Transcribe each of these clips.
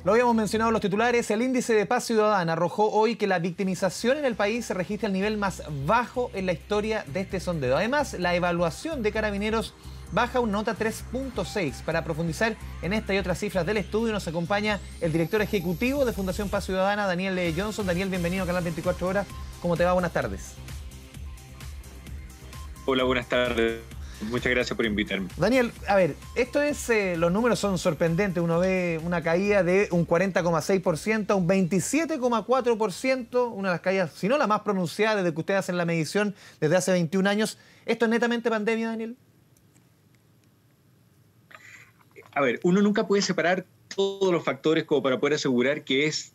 Lo habíamos mencionado en los titulares, el índice de paz ciudadana arrojó hoy que la victimización en el país se registra al nivel más bajo en la historia de este sondeo. Además, la evaluación de Carabineros baja una nota 3.6. Para profundizar en esta y otras cifras del estudio nos acompaña el director ejecutivo de Fundación Paz Ciudadana, Daniel Johnson. Daniel, bienvenido a Canal 24 Horas. ¿Cómo te va? Buenas tardes. Hola, buenas tardes. Muchas gracias por invitarme. Daniel, a ver, esto es, los números son sorprendentes. Uno ve una caída de un 40,6% a un 27,4%, una de las caídas, si no la más pronunciada desde que ustedes hacen la medición desde hace 21 años. ¿Esto es netamente pandemia, Daniel? A ver, uno nunca puede separar todos los factores como para poder asegurar que es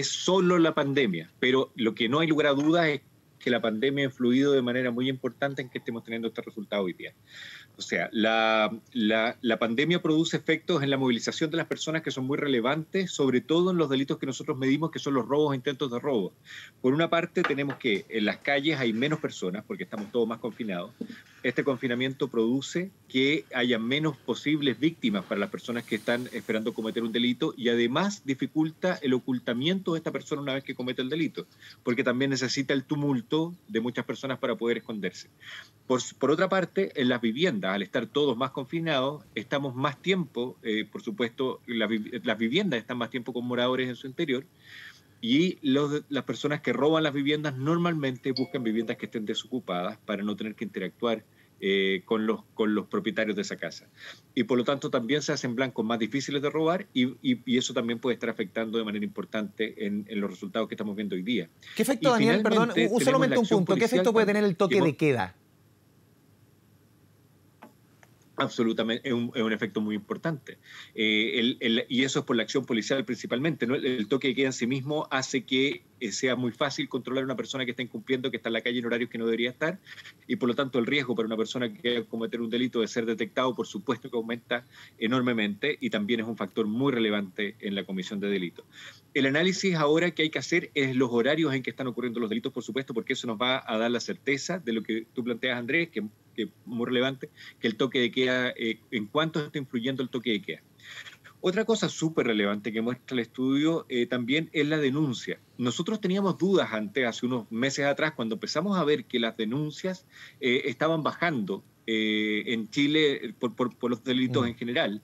solo la pandemia, pero lo que no hay lugar a dudas es que la pandemia ha influido de manera muy importante en que estemos teniendo este resultado hoy día. O sea, la pandemia produce efectos en la movilización de las personas que son muy relevantes, sobre todo en los delitos que nosotros medimos, que son los robos e intentos de robo. Por una parte, tenemos que en las calles hay menos personas, porque estamos todos más confinados. Este confinamiento produce que haya menos posibles víctimas para las personas que están esperando cometer un delito y además dificulta el ocultamiento de esta persona una vez que comete el delito, porque también necesita el tumulto de muchas personas para poder esconderse. Por otra parte, en las viviendas, al estar todos más confinados, estamos más tiempo, por supuesto, las viviendas están más tiempo con moradores en su interior, y las personas que roban las viviendas normalmente buscan viviendas que estén desocupadas para no tener que interactuar con los propietarios de esa casa. Y por lo tanto también se hacen blancos más difíciles de robar y eso también puede estar afectando de manera importante en los resultados que estamos viendo hoy día. ¿Qué efecto, Daniel, perdón, solamente un punto, qué efecto puede tener el toque de queda? Absolutamente, es un efecto muy importante. Y eso es por la acción policial principalmente, ¿no? El toque de queda en sí mismo hace que sea muy fácil controlar a una persona que está incumpliendo, que está en la calle en horarios que no debería estar, y por lo tanto el riesgo para una persona que quiera cometer un delito de ser detectado, por supuesto que aumenta enormemente, y también es un factor muy relevante en la comisión de delitos. El análisis ahora que hay que hacer es los horarios en que están ocurriendo los delitos, por supuesto, porque eso nos va a dar la certeza de lo que tú planteas, Andrés, que es muy relevante, que el toque de queda, en cuánto está influyendo el toque de queda. Otra cosa súper relevante que muestra el estudio también es la denuncia. Nosotros teníamos dudas antes, hace unos meses atrás, cuando empezamos a ver que las denuncias estaban bajando en Chile por los delitos en general,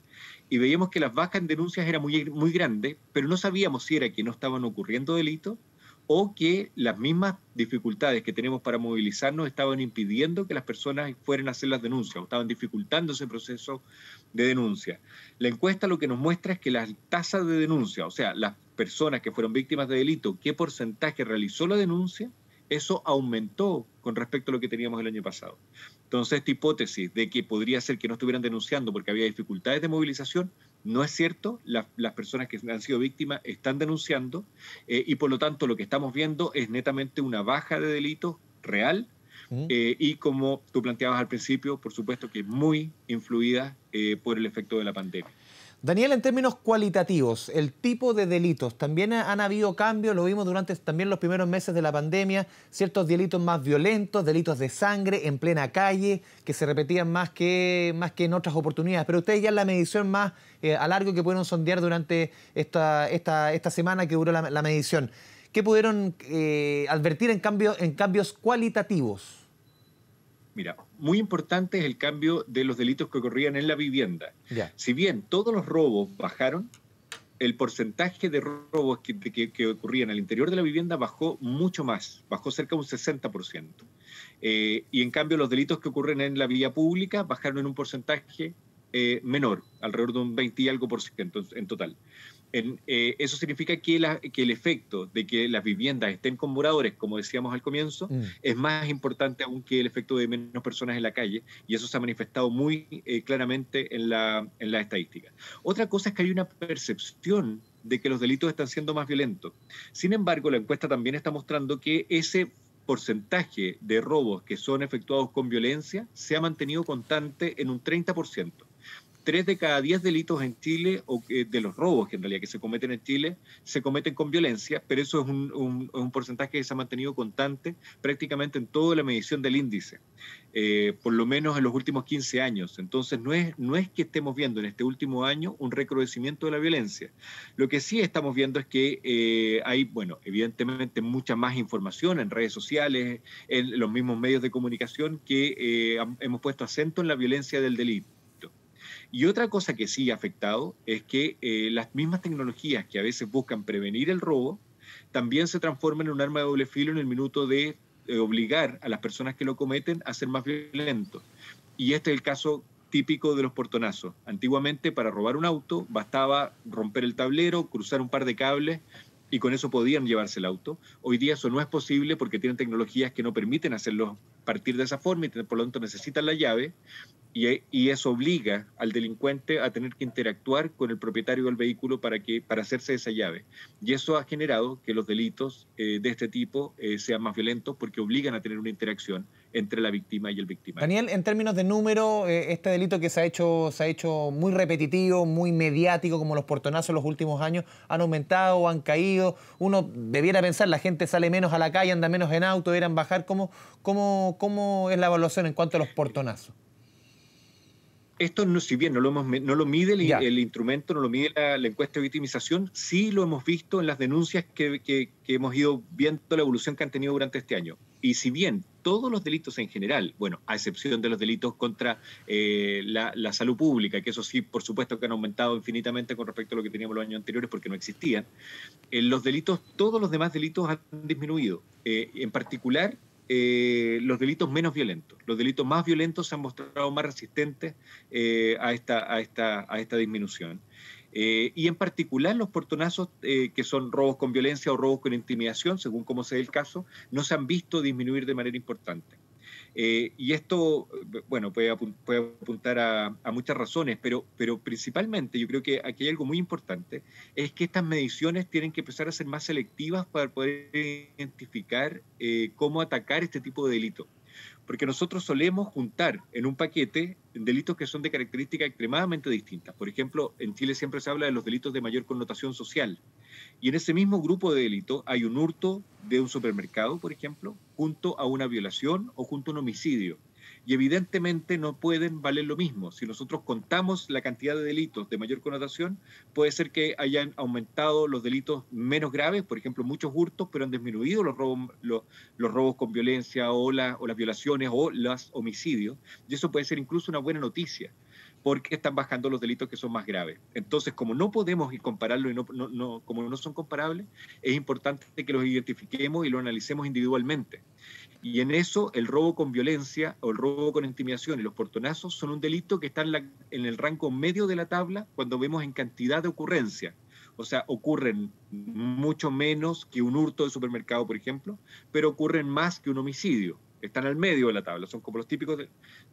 y veíamos que las bajas en denuncias eran muy grandes, pero no sabíamos si era que no estaban ocurriendo delitos o que las mismas dificultades que tenemos para movilizarnos estaban impidiendo que las personas fueran a hacer las denuncias, o estaban dificultando ese proceso de denuncia. La encuesta lo que nos muestra es que las tasas de denuncia, o sea, las personas que fueron víctimas de delito, qué porcentaje realizó la denuncia, eso aumentó con respecto a lo que teníamos el año pasado. Entonces, esta hipótesis de que podría ser que no estuvieran denunciando porque había dificultades de movilización, no es cierto. Las personas que han sido víctimas están denunciando y por lo tanto lo que estamos viendo es netamente una baja de delitos real y como tú planteabas al principio, por supuesto que muy influida por el efecto de la pandemia. Daniel, en términos cualitativos, el tipo de delitos, también han habido cambios, lo vimos durante también los primeros meses de la pandemia, ciertos delitos más violentos, delitos de sangre en plena calle, que se repetían más que en otras oportunidades. Pero ustedes ya en la medición más a largo que pudieron sondear durante esta semana que duró la medición, ¿qué pudieron advertir en cambios cualitativos? Mira, muy importante es el cambio de los delitos que ocurrían en la vivienda. Ya. Si bien todos los robos bajaron, el porcentaje de robos que ocurrían al interior de la vivienda bajó mucho más, bajó cerca de un 60%. Y en cambio los delitos que ocurren en la vía pública bajaron en un porcentaje menor, alrededor de un 20 y algo por ciento en total. Eso significa que el efecto de que las viviendas estén con moradores, como decíamos al comienzo, es más importante aún que el efecto de menos personas en la calle, y eso se ha manifestado muy claramente en la estadística. Otra cosa es que hay una percepción de que los delitos están siendo más violentos. Sin embargo, la encuesta también está mostrando que ese porcentaje de robos que son efectuados con violencia se ha mantenido constante en un 30%. 3 de cada 10 delitos en Chile, o de los robos que en realidad que se cometen en Chile, se cometen con violencia, pero eso es un porcentaje que se ha mantenido constante prácticamente en toda la medición del índice, por lo menos en los últimos 15 años. Entonces no es que estemos viendo en este último año un recrudecimiento de la violencia. Lo que sí estamos viendo es que hay, bueno, evidentemente mucha más información en redes sociales, en los mismos medios de comunicación, que hemos puesto acento en la violencia del delito. Y otra cosa que sí ha afectado es que las mismas tecnologías que a veces buscan prevenir el robo también se transforman en un arma de doble filo en el minuto de obligar a las personas que lo cometen a ser más violentos. Y este es el caso típico de los portonazos. Antiguamente, para robar un auto bastaba romper el tablero, cruzar un par de cables y con eso podían llevarse el auto. Hoy día eso no es posible porque tienen tecnologías que no permiten hacerlo partir de esa forma y por lo tanto necesitan la llave. Y eso obliga al delincuente a tener que interactuar con el propietario del vehículo para hacerse esa llave. Y eso ha generado que los delitos de este tipo sean más violentos porque obligan a tener una interacción entre la víctima y el victimario. Daniel, en términos de número, este delito que se ha hecho muy repetitivo, muy mediático, como los portonazos en los últimos años, ¿han aumentado o han caído? Uno debiera pensar, la gente sale menos a la calle, anda menos en auto, deberían bajar. ¿Cómo es la evaluación en cuanto a los portonazos? Esto, no, si bien no lo mide el instrumento, no lo mide la encuesta de victimización, sí lo hemos visto en las denuncias que hemos ido viendo la evolución que han tenido durante este año. Y si bien todos los delitos en general, bueno, a excepción de los delitos contra la salud pública, que eso sí, por supuesto que han aumentado infinitamente con respecto a lo que teníamos los años anteriores porque no existían, los delitos, todos los demás delitos han disminuido. En particular, los delitos menos violentos. Los delitos más violentos se han mostrado más resistentes a esta disminución. Y en particular los portonazos, que son robos con violencia o robos con intimidación, según como sea el caso, no se han visto disminuir de manera importante. Y esto, bueno, puede apuntar a muchas razones, pero principalmente yo creo que aquí hay algo muy importante, es que estas mediciones tienen que empezar a ser más selectivas para poder identificar cómo atacar este tipo de delitos. Porque nosotros solemos juntar en un paquete delitos que son de características extremadamente distintas. Por ejemplo, en Chile siempre se habla de los delitos de mayor connotación social. Y en ese mismo grupo de delitos hay un hurto de un supermercado, por ejemplo, junto a una violación o junto a un homicidio. Y evidentemente no pueden valer lo mismo. Si nosotros contamos la cantidad de delitos de mayor connotación, puede ser que hayan aumentado los delitos menos graves, por ejemplo, muchos hurtos, pero han disminuido los robos con violencia o las violaciones o los homicidios. Y eso puede ser incluso una buena noticia, porque están bajando los delitos que son más graves. Entonces, como no podemos compararlo y como no son comparables, es importante que los identifiquemos y los analicemos individualmente. Y en eso, el robo con violencia o el robo con intimidación y los portonazos son un delito que está en el rango medio de la tabla cuando vemos en cantidad de ocurrencias. O sea, ocurren mucho menos que un hurto de supermercado, por ejemplo, pero ocurren más que un homicidio. Están al medio de la tabla, son como los típicos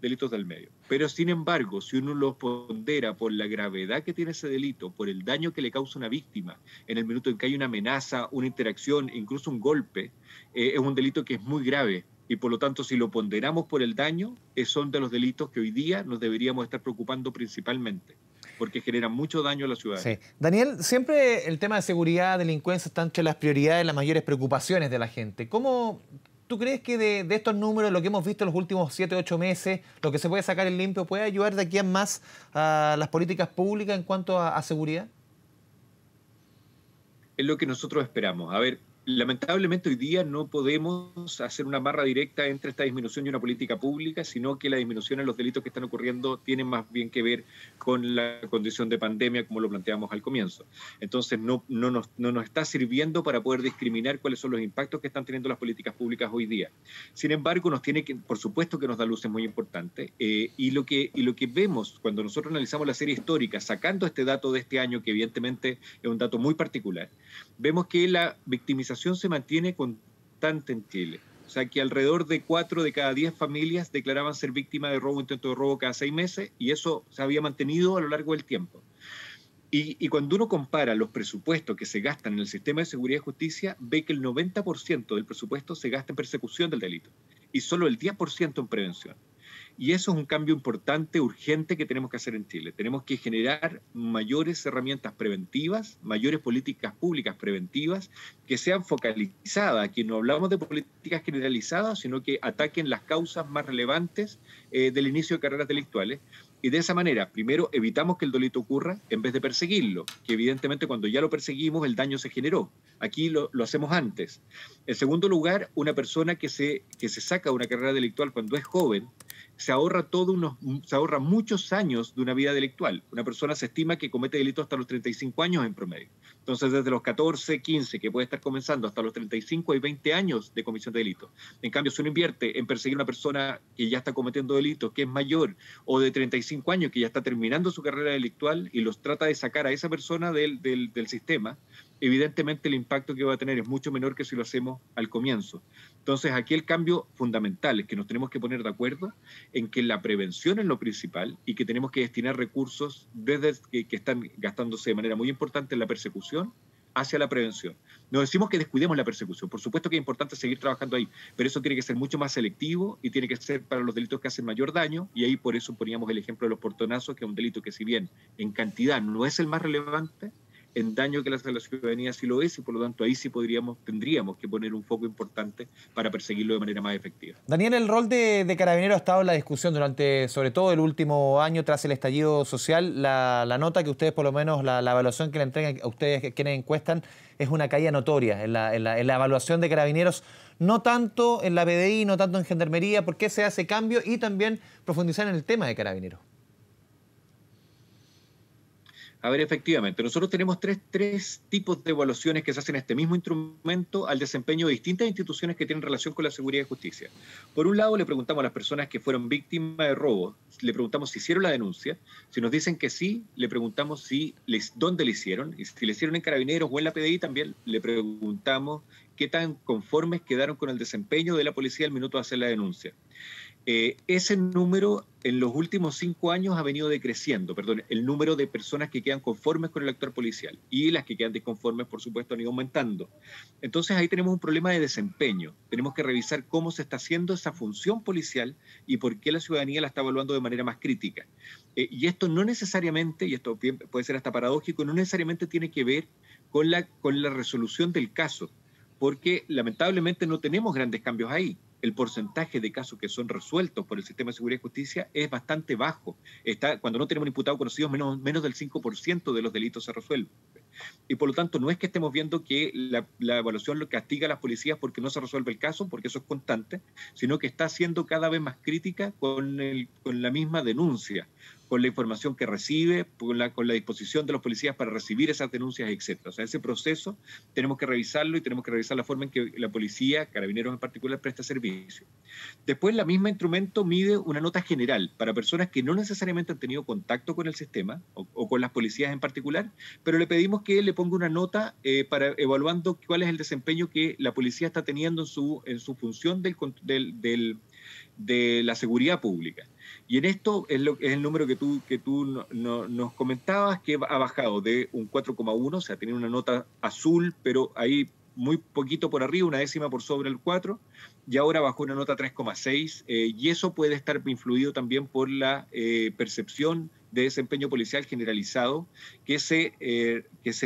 delitos del medio. Pero sin embargo, si uno los pondera por la gravedad que tiene ese delito, por el daño que le causa una víctima, en el minuto en que hay una amenaza, una interacción, incluso un golpe, es un delito que es muy grave. Y por lo tanto, si lo ponderamos por el daño, son de los delitos que hoy día nos deberíamos estar preocupando principalmente, porque generan mucho daño a la ciudadanía. Sí. Daniel, siempre el tema de seguridad, delincuencia, está entre las prioridades, las mayores preocupaciones de la gente. ¿Cómo tú crees que de estos números, lo que hemos visto en los últimos 7 o 8 meses, lo que se puede sacar en limpio, puede ayudar de aquí a más a las políticas públicas en cuanto a seguridad? Es lo que nosotros esperamos. A ver, lamentablemente hoy día no podemos hacer una barra directa entre esta disminución y una política pública, sino que la disminución en los delitos que están ocurriendo tienen más bien que ver con la condición de pandemia, como lo planteamos al comienzo. Entonces no nos está sirviendo para poder discriminar cuáles son los impactos que están teniendo las políticas públicas hoy día. Sin embargo, por supuesto que nos da luces muy importantes, y lo que vemos cuando nosotros analizamos la serie histórica, sacando este dato de este año, que evidentemente es un dato muy particular, vemos que la victimización se mantiene constante en Chile. O sea, que alrededor de 4 de cada 10 familias declaraban ser víctimas de robo o intento de robo cada 6 meses, y eso se había mantenido a lo largo del tiempo. Y cuando uno compara los presupuestos que se gastan en el sistema de seguridad y justicia, ve que el 90% del presupuesto se gasta en persecución del delito y solo el 10% en prevención. Y eso es un cambio importante, urgente, que tenemos que hacer en Chile. Tenemos que generar mayores herramientas preventivas, mayores políticas públicas preventivas, que sean focalizadas. Aquí no hablamos de políticas generalizadas, sino que ataquen las causas más relevantes del inicio de carreras delictuales. Y de esa manera, primero, evitamos que el delito ocurra en vez de perseguirlo, que evidentemente cuando ya lo perseguimos el daño se generó. Aquí lo hacemos antes. En segundo lugar, una persona que se saca una carrera delictual cuando es joven, se ahorra muchos años de una vida delictual. Una persona se estima que comete delitos hasta los 35 años en promedio. Entonces, desde los 14, 15, que puede estar comenzando, hasta los 35 hay 20 años de comisión de delitos. En cambio, si uno invierte en perseguir a una persona que ya está cometiendo delitos, que es mayor, o de 35 años, que ya está terminando su carrera delictual, y los trata de sacar a esa persona del sistema, evidentemente el impacto que va a tener es mucho menor que si lo hacemos al comienzo. Entonces, aquí el cambio fundamental es que nos tenemos que poner de acuerdo en que la prevención es lo principal y que tenemos que destinar recursos desde que están gastándose de manera muy importante en la persecución hacia la prevención. No decimos que descuidemos la persecución, por supuesto que es importante seguir trabajando ahí, pero eso tiene que ser mucho más selectivo y tiene que ser para los delitos que hacen mayor daño, y ahí por eso poníamos el ejemplo de los portonazos, que es un delito que si bien en cantidad no es el más relevante, en daño que le hace a la ciudadanía sí lo es, y por lo tanto ahí sí tendríamos que poner un foco importante para perseguirlo de manera más efectiva. Daniel, el rol de Carabineros ha estado en la discusión durante, sobre todo, el último año tras el estallido social. La nota que ustedes, por lo menos, la evaluación que le entregan a ustedes, quienes encuestan, es una caída notoria en la evaluación de Carabineros, no tanto en la PDI, no tanto en Gendarmería. ¿Por qué se hace cambio? Y también profundizar en el tema de Carabineros. A ver, efectivamente, nosotros tenemos tres tipos de evaluaciones que se hacen en este mismo instrumento al desempeño de distintas instituciones que tienen relación con la seguridad y justicia. Por un lado, le preguntamos a las personas que fueron víctimas de robo, le preguntamos si hicieron la denuncia. Si nos dicen que sí, le preguntamos dónde le hicieron, y si le hicieron en Carabineros o en la PDI, también le preguntamos qué tan conformes quedaron con el desempeño de la policía al minuto de hacer la denuncia. Ese número en los últimos 5 años ha venido decreciendo, el número de personas que quedan conformes con el actuar policial, y las que quedan disconformes, por supuesto, han ido aumentando. Entonces ahí tenemos un problema de desempeño. Tenemos que revisar cómo se está haciendo esa función policial y por qué la ciudadanía la está evaluando de manera más crítica. Y esto no necesariamente, y esto puede ser hasta paradójico, no necesariamente tiene que ver con la resolución del caso, porque lamentablemente no tenemos grandes cambios ahí. El porcentaje de casos que son resueltos por el sistema de seguridad y justicia es bastante bajo. Cuando no tenemos un imputado conocido, menos del 5% de los delitos se resuelven. Y por lo tanto, no es que estemos viendo que la evaluación lo castiga a las policías porque no se resuelve el caso, porque eso es constante, sino que está siendo cada vez más crítica con la misma denuncia, con la información que recibe, con la disposición de los policías para recibir esas denuncias, etc. O sea, ese proceso tenemos que revisarlo, y tenemos que revisar la forma en que la policía, Carabineros en particular, presta servicio. Después, la misma instrumento mide una nota general para personas que no necesariamente han tenido contacto con el sistema o con las policías en particular, pero le pedimos que le ponga una nota para evaluando cuál es el desempeño que la policía está teniendo en su función de la seguridad pública. Y en esto es el número que tú nos comentabas, que ha bajado de un 4,1, o sea, tenía una nota azul, pero ahí muy poquito por arriba, una décima por sobre el 4, y ahora bajó una nota 3,6, y eso puede estar influido también por la percepción de desempeño policial generalizado que se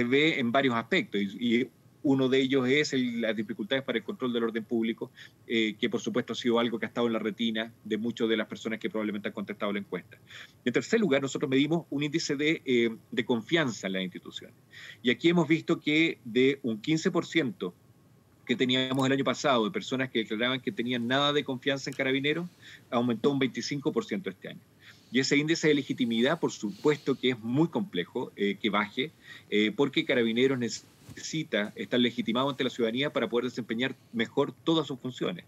ve en varios aspectos, y uno de ellos es las dificultades para el control del orden público, que por supuesto ha sido algo que ha estado en la retina de muchas de las personas que probablemente han contestado la encuesta. En tercer lugar, nosotros medimos un índice de confianza en las instituciones. Y aquí hemos visto que de un 15% que teníamos el año pasado de personas que declaraban que tenían nada de confianza en Carabineros, aumentó un 25% este año. Y ese índice de legitimidad, por supuesto que es muy complejo que baje, porque Carabineros necesita estar legitimado ante la ciudadanía para poder desempeñar mejor todas sus funciones.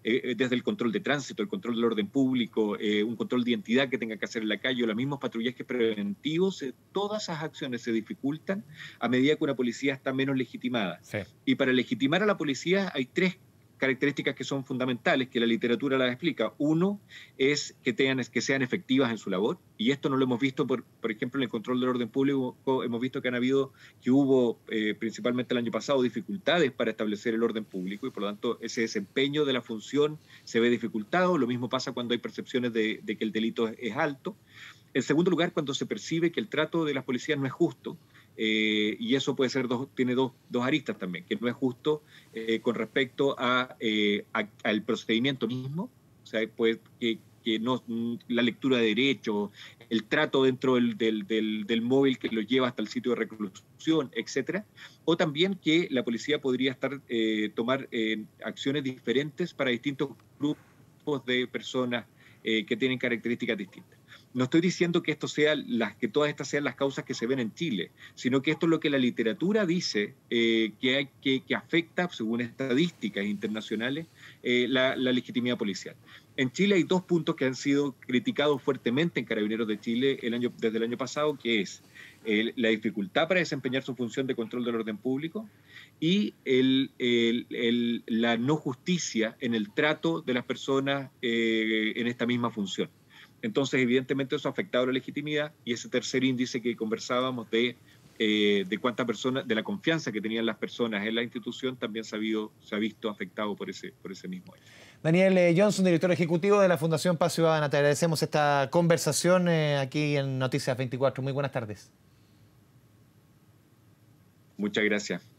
Desde el control de tránsito, el control del orden público, un control de identidad que tenga que hacer en la calle, o los mismos patrullajes preventivos, todas esas acciones se dificultan a medida que una policía está menos legitimada. Sí. Y para legitimar a la policía hay tres características que son fundamentales, que la literatura las explica. Uno es que sean efectivas en su labor, y esto no lo hemos visto, por ejemplo, en el control del orden público. Hemos visto que hubo, principalmente el año pasado, dificultades para establecer el orden público, y por lo tanto ese desempeño de la función se ve dificultado. Lo mismo pasa cuando hay percepciones de que el delito es alto. En segundo lugar, cuando se percibe que el trato de las policías no es justo, y eso puede ser tiene dos aristas también, que no es justo con respecto al procedimiento mismo, o sea, pues, que no, la lectura de derechos, el trato dentro del móvil que lo lleva hasta el sitio de reclusión, etcétera, o también que la policía podría tomar acciones diferentes para distintos grupos de personas que tienen características distintas. No estoy diciendo que que todas estas sean las causas que se ven en Chile, sino que esto es lo que la literatura dice que afecta, según estadísticas internacionales, la legitimidad policial. En Chile hay dos puntos que han sido criticados fuertemente en Carabineros de Chile desde el año pasado, que es la dificultad para desempeñar su función de control del orden público y la no justicia en el trato de las personas en esta misma función. Entonces, evidentemente, eso ha afectado la legitimidad, y ese tercer índice que conversábamos de cuántas personas, de la confianza que tenían las personas en la institución, también se ha visto afectado por ese mismo hecho. Daniel Johnson, director ejecutivo de la Fundación Paz Ciudadana, te agradecemos esta conversación aquí en Noticias 24. Muy buenas tardes. Muchas gracias.